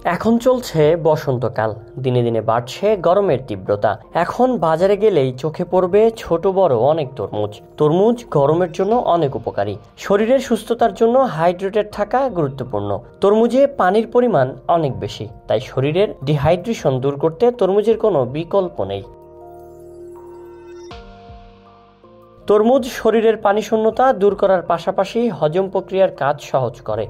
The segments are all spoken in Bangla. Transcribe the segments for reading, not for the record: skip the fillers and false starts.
এখন চলছে বসন্তকাল, দিনে দিনে বাড়ছে গরমের তীব্রতা। এখন বাজারে গেলেই চোখে পড়বে ছোট বড় অনেক তরমুজ। তরমুজ গরমের জন্য অনেক উপকারী, শরীরের সুস্থতার জন্য হাইড্রেটেড থাকা গুরুত্বপূর্ণ। তরমুজে পানির পরিমাণ অনেক বেশি, তাই শরীরের ডিহাইড্রেশন দূর করতে তরমুজের কোনো বিকল্প নেই। তরমুজ শরীরের পানি শূন্যতা দূর করার পাশাপাশি হজম প্রক্রিয়ার কাজ সহজ করে।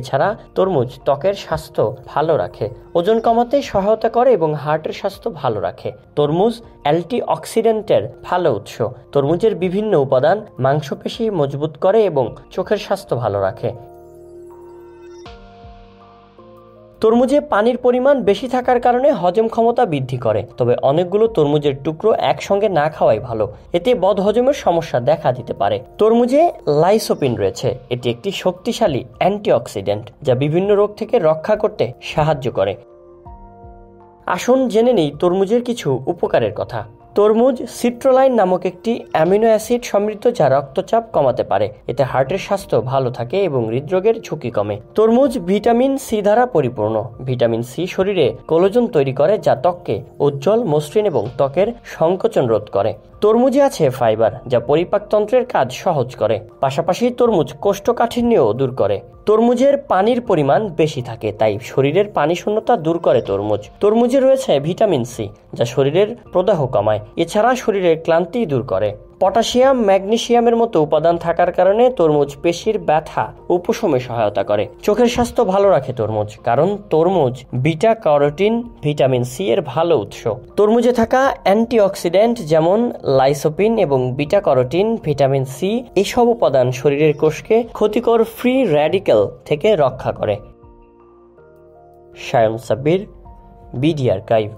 এছাড়া তরমুজ ত্বকের স্বাস্থ্য ভালো রাখে, ওজন কমাতে সহায়তা করে এবং হার্টের স্বাস্থ্য ভালো রাখে। তরমুজ অ্যান্টিঅক্সিডেন্টের ভালো উৎস। তরমুজের বিভিন্ন উপাদান মাংসপেশি মজবুত করে এবং চোখের স্বাস্থ্য ভালো রাখে। তরমুজে পানির পরিমাণ বেশি থাকার কারণে হজম ক্ষমতা বৃদ্ধি করে, তবে অনেকগুলো তরমুজের টুকরো একসঙ্গে না খাওয়াই ভালো, এতে বদহজমের সমস্যা দেখা দিতে পারে। তরমুজে লাইসোপিন রয়েছে, এটি একটি শক্তিশালী অ্যান্টিঅক্সিডেন্ট যা বিভিন্ন রোগ থেকে রক্ষা করতে সাহায্য করে। আসুন জেনে নেই তরমুজের কিছু উপকারের কথা। তরমুজ সিট্রোলাইন নামক একটি অ্যামিনো অ্যাসিড সমৃদ্ধ যা রক্তচাপ কমাতে পারে, এতে হার্টের স্বাস্থ্য ভালো থাকে এবং হৃদরোগের ঝুঁকি কমে। তরমুজ ভিটামিন সি দ্বারা পরিপূর্ণ। ভিটামিন সি শরীরে কোলাজেন তৈরি করে যা ত্বককে উজ্জ্বল, মসৃণ এবং ত্বকের সংকোচন রোধ করে। তরমুজে আছে ফাইবার যা পরিপাকতন্ত্রের কাজ সহজ করে। পাশাপাশি তরমুজ কোষ্ঠকাঠিন্যও দূর করে। তরমুজের পানির পরিমাণ বেশি থাকে, তাই শরীরের পানি শূন্যতা দূর করে তরমুজ। তরমুজে রয়েছে ভিটামিন সি যা শরীরের প্রদাহ কমায়, এছাড়া শরীরের ক্লান্তি দূর করে। পটাশিয়াম, ম্যাগনেসিয়ামের মতো উপাদান থাকার কারণে তরমুজ পেশির ব্যথা উপশমে সহায়তা করে। চোখের স্বাস্থ্য ভালো রাখে তরমুজ, কারণ তরমুজ বিটা ক্যারোটিন ভিটামিন সি এর ভালো উৎস। তরমুজে থাকা অ্যান্টিঅক্সিডেন্ট যেমন লাইসোপিন এবং বিটা ক্যারোটিন, ভিটামিন সি এসব উপাদান শরীরের কোষকে ক্ষতিকর ফ্রি র্যাডিক্যাল থেকে রক্ষা করে। Sayan Sabbir, BD archive.